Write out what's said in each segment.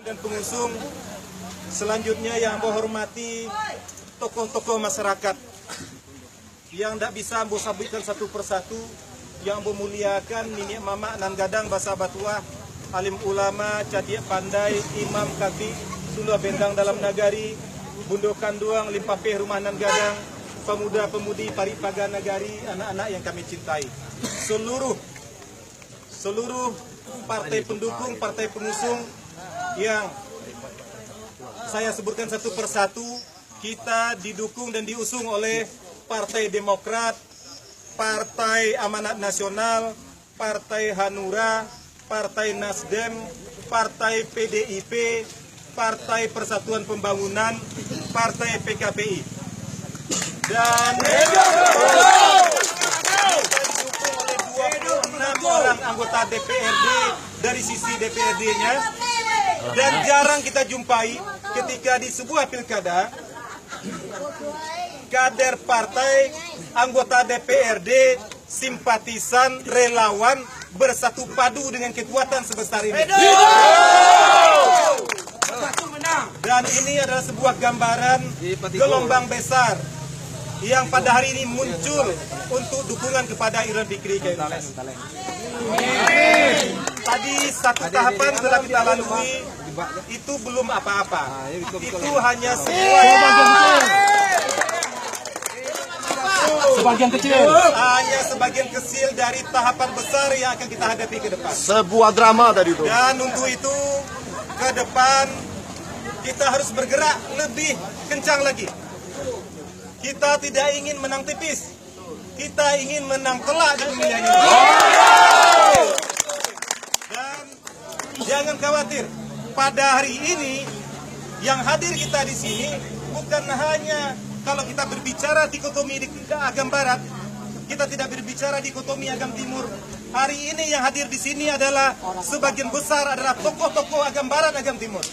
Dan pengusung selanjutnya yang Ambo hormati tokoh-tokoh masyarakat yang tidak bisa Ambo sabutkan satu persatu, yang Ambo muliakan Nini Mama Nan Gadang Basa Batuah, alim ulama, cadiak pandai, imam kati, suluh bendang dalam nagari, bundo kanduang, limpapeh rumah Nan Gadang, pemuda-pemudi Paripaga Nagari, anak-anak yang kami cintai. Seluruh partai pendukung, partai pengusung yang saya sebutkan satu persatu, kita didukung dan diusung oleh Partai Demokrat, Partai Amanat Nasional, Partai Hanura, Partai Nasdem, Partai PDIP, Partai Persatuan Pembangunan, Partai PKPI. Dan kita didukung oleh 26 orang anggota DPRD dari sisi DPRD-nya. Dan jarang kita jumpai ketika di sebuah pilkada kader partai, anggota DPRD, simpatisan, relawan bersatu padu dengan kekuatan sebesar ini. Dan ini adalah sebuah gambaran gelombang besar yang pada hari ini muncul untuk dukungan kepada Irwan Fikri Kairunas. Tadi satu tahapan telah kita lalui, itu belum apa-apa. Itu hanya sebagian kecil dari tahapan besar yang akan kita hadapi ke depan. Sebuah drama tadi itu. Dan untuk itu ke depan kita harus bergerak lebih kencang lagi. Kita tidak ingin menang tipis, kita ingin menang telak di pemilihan ini. Dan jangan khawatir, pada hari ini yang hadir kita di sini bukan hanya kalau kita berbicara dikotomi agam barat, kita tidak berbicara dikotomi agam timur. Hari ini yang hadir di sini adalah sebagian besar adalah tokoh-tokoh agam barat, agam timur.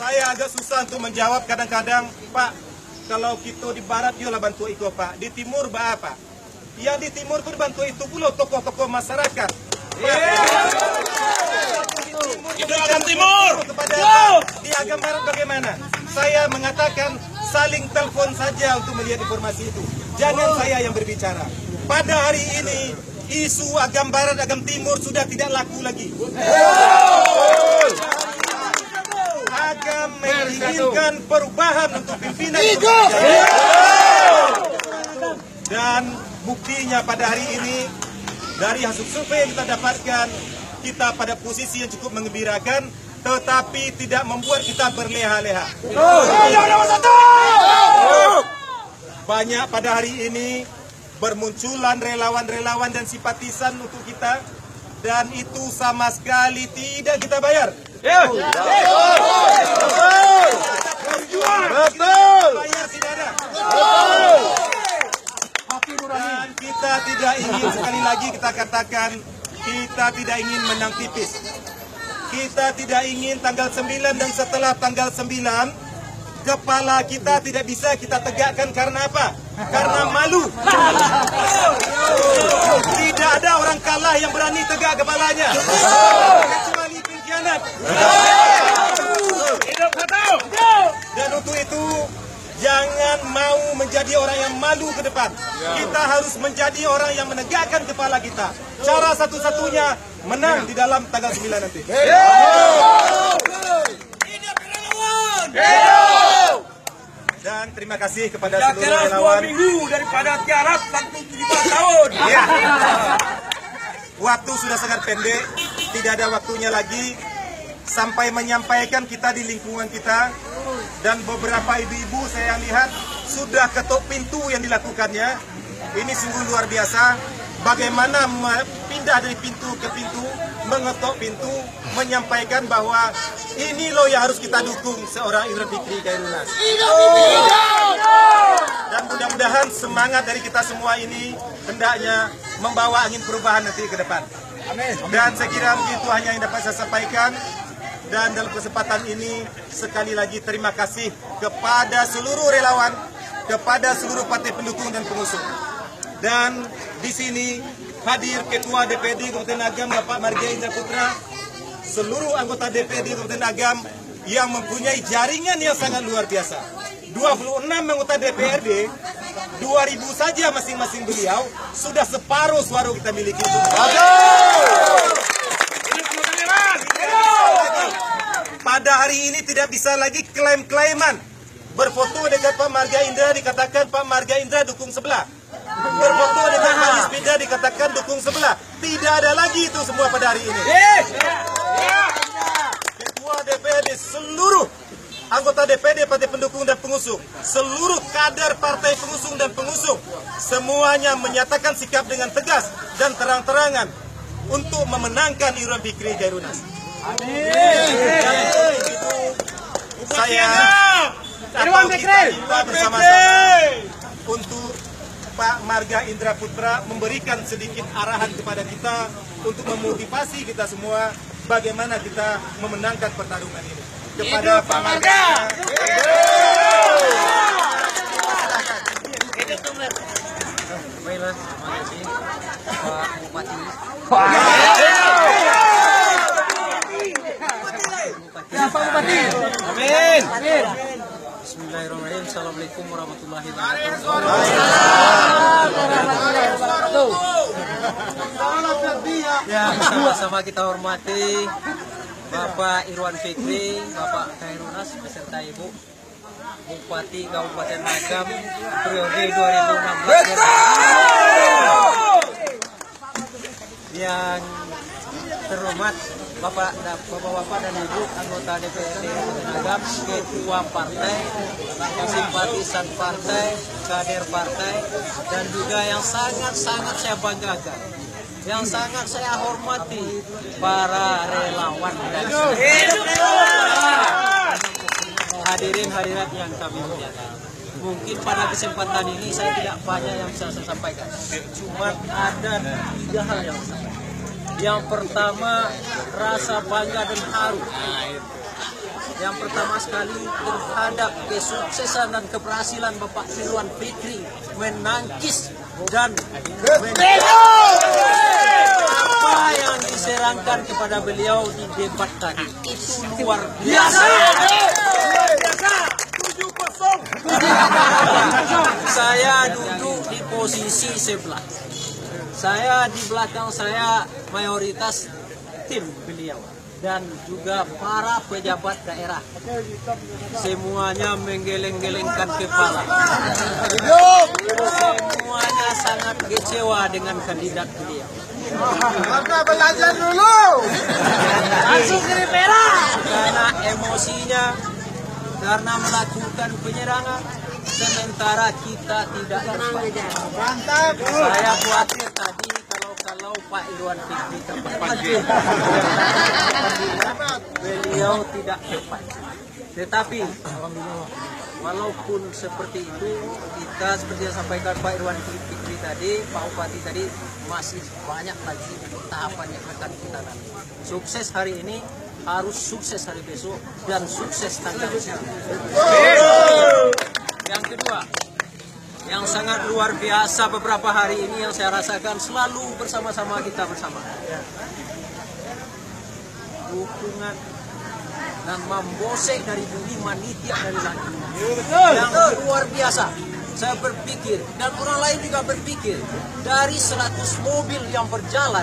Saya agak susah untuk menjawab kadang-kadang, Pak, kalau kita di barat yola bantu itu Pak, di timur apa? Yang di timur itu bantu itu pula tokoh-tokoh masyarakat. Itu agam timur. Kepada di agam barat bagaimana? Saya mengatakan saling telepon saja untuk melihat informasi itu. Jangan saya yang berbicara. Pada hari ini isu agam barat, agam timur sudah tidak laku lagi. Agam menginginkan perubahan untuk pimpinan. Dan buktinya pada hari ini dari hasil survei yang kita dapatkan, kita pada posisi yang cukup menggembirakan, tetapi tidak membuat kita berleha-leha. Banyak pada hari ini bermunculan relawan-relawan dan simpatisan untuk kita, dan itu sama sekali tidak kita bayar. Betul. Bayar tidak ada. Dan kita tidak ingin, sekali lagi kita katakan, kita tidak ingin menang tipis. Kita tidak ingin tanggal 9 dan setelah tanggal 9 kepala kita tidak bisa kita tegakkan karena apa? Karena malu. Tidak ada orang kalah yang berani tegak kepalanya, kecuali pengkhianat. Dan untuk itu jangan mau menjadi orang yang malu ke depan. Kita harus menjadi orang yang menegakkan kepala kita. Cara satu-satunya menang di dalam tanggal 9 nanti. Dan terima kasih kepada seluruh relawan. 2 minggu daripada tiarap 1 tahun. Ya. Waktu sudah sangat pendek, tidak ada waktunya lagi sampai menyampaikan kita di lingkungan kita, dan beberapa ibu-ibu saya lihat sudah ketuk pintu yang dilakukannya. Ini sungguh luar biasa. Bagaimana pindah dari pintu ke pintu, mengetuk pintu, menyampaikan bahwa ini loh yang harus kita dukung seorang Irwan Fikri Kairunas. Dan mudah-mudahan semangat dari kita semua ini hendaknya membawa angin perubahan nanti ke depan. Dan saya kira itu hanya yang dapat saya sampaikan. Dan dalam kesempatan ini sekali lagi terima kasih kepada seluruh relawan, kepada seluruh partai pendukung dan pengusung. Dan di sini hadir Ketua DPD Kabupaten Agam Bapak Margia Indra Putra, seluruh anggota DPRD Kabupaten Agam yang mempunyai jaringan yang sangat luar biasa. 26 anggota DPRD, 2000 saja masing-masing beliau, sudah separuh suara kita miliki. Pada hari ini tidak bisa lagi klaim-klaiman. Berfoto dengan Pak Marga Indra dikatakan Pak Marga Indra dukung sebelah. Berfoto dengan Pak Yusmida dikatakan dukung sebelah. Tidak ada lagi itu semua pada hari ini. Ketua DPRD, seluruh anggota DPRD, partai pendukung dan pengusung, seluruh kader partai pengusung dan pengusung, semuanya menyatakan sikap dengan tegas dan terang-terangan untuk memenangkan Irwan Fikri Khairunas. Saya Irwan Fikri bersama-sama untuk Pak Marga Indra Putra memberikan sedikit arahan kepada kita untuk memotivasi kita semua bagaimana kita memenangkan pertarungan ini. Kepada Pak Marga. Baiklah, terima kasih Pak Bupati. Pak Bupati. Amin. Bismillahirrahmanirrahim. Assalamualaikum warahmatullahi wabarakatuh. Ya, sama-sama kita hormati Bapak Irwan Fikri, Bapak Khairunas beserta Ibu Bupati Kabupaten Agam periode 2016. Yang terhormat Bapak-Bapak dan Ibu anggota DPRD Kabupaten Agam, ketua partai, simpatisan partai, kader partai, dan juga yang sangat-sangat saya banggakan, yang sangat saya hormati, para relawan dan hadirin hadirat yang kami muliakan. Mungkin pada kesempatan ini saya tidak banyak yang bisa saya sampaikan, cuma ada 3 hal yang saya sampaikan. Yang pertama, rasa bangga dan haru. Yang pertama sekali terhadap kesuksesan dan keberhasilan Bapak Irwan Fikri menangkis dan apa yang diserangkan kepada beliau di debat tadi itu luar biasa. Saya duduk di posisi sebelah. Saya di belakang saya mayoritas tim beliau dan juga para pejabat daerah. Semuanya menggeleng-gelengkan kepala. Semuanya sangat kecewa dengan kandidat beliau. Maka belajar dulu. Langsung ke merah. Karena emosinya, karena melakukan penyerangan, sementara kita tidak tepat. Saya khawatir tadi kalau Pak Irwan Fikri terpanggil, beliau tidak tepat. Tetapi walaupun seperti itu, kita seperti yang sampaikan Pak Irwan Fikri tadi, Pak Bupati tadi, masih banyak lagi tahapan yang akan kita lalui. Sukses hari ini, harus sukses hari besok, dan sukses tanggal 9. Yang kedua, yang sangat luar biasa beberapa hari ini yang saya rasakan selalu bersama-sama kita bersama. Dukungan dan membosek dari bumi manitia dari langit. Yang luar biasa. Saya berpikir dan orang lain juga berpikir dari 100 mobil yang berjalan,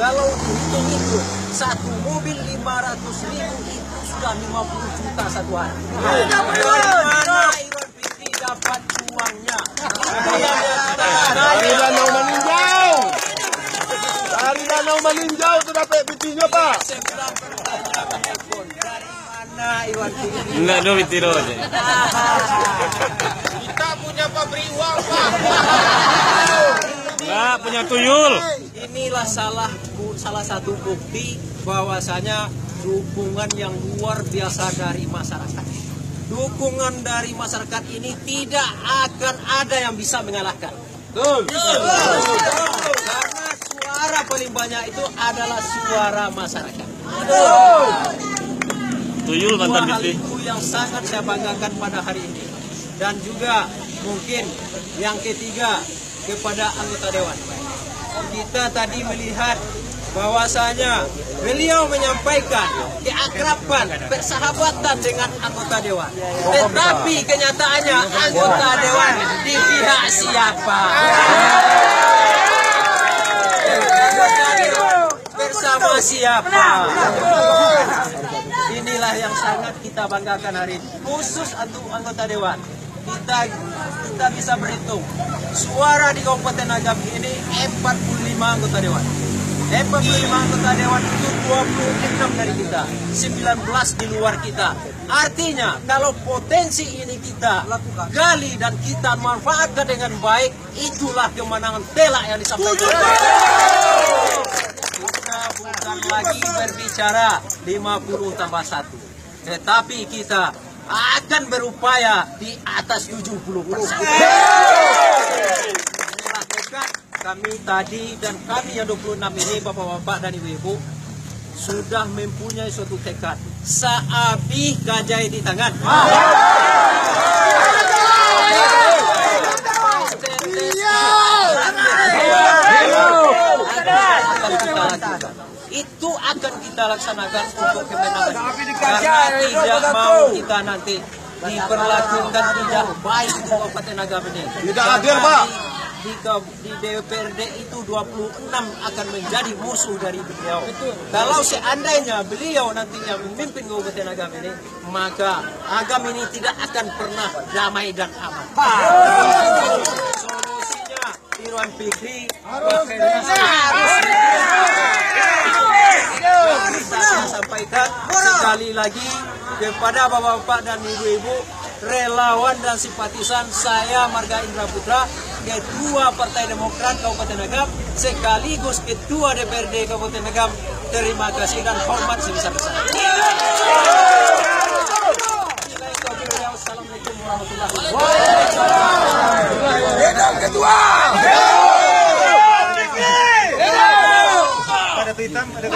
kalau dihitung-hitung satu mobil 500.000 itu sudah 50 juta satu hari. Mana Irwan Fikri dapat uangnya? Dari danau meninjau. Dari danau meninjau itu dapat bitinya, Pak. Dari mana Irwan Fikri? Enggak duit itu aja. Kita punya pabrik uang, Pak. Enggak punya tuyul. Inilah salah satu bukti bahwasanya dukungan yang luar biasa dari masyarakat. Dukungan dari masyarakat ini tidak akan ada yang bisa mengalahkan. Karena suara paling banyak itu adalah suara masyarakat. Tuyul Dua mantan hal biti. itu yang sangat saya banggakan pada hari ini. Dan juga mungkin yang ketiga kepada anggota dewan. Kita tadi melihat bahwasanya beliau menyampaikan keakraban, persahabatan dengan anggota dewan. Tetapi kenyataannya anggota dewan di pihak siapa? Anggota dewan bersama siapa? Inilah yang sangat kita banggakan hari ini. Khusus untuk anggota dewan. Kita bisa berhitung suara di Kabupaten Agam ini 45 anggota dewan. 45 anggota dewan itu 26 dari kita, 19 di luar kita. Artinya kalau potensi ini kita gali dan kita manfaatkan dengan baik, itulah kemenangan telak yang disampaikan. Kita bukan lagi berbicara 50 tambah 1, tetapi kita akan berupaya di atas 70%. Inilah tekad kami tadi dan kami yang 26 ini, bapak-bapak dan ibu-ibu, sudah mempunyai suatu tekad. Saabih gajah di tangan. Itu akan kita laksanakan untuk kemenangan. Karena tidak mau kita nanti diperlakukan tidak baik di Kabupaten Agam ini. Tidak adil, Pak. Di DPRD itu 26 akan menjadi musuh dari beliau. Kalau seandainya beliau nantinya memimpin Kabupaten Agam ini, maka Agam ini tidak akan pernah damai dan aman. Solusinya Irwan Fikri harus saya sampaikan sekali lagi kepada bapak-bapak dan ibu-ibu, relawan dan simpatisan saya Marga Indra Putra, Ketua Partai Demokrat Kabupaten Agam, sekaligus Ketua DPRD Kabupaten Agam. Terima kasih dan hormat sebesar-besarnya. Assalamualaikum warahmatullahi wabarakatuh. Hidup ketua! Ada hitam, ada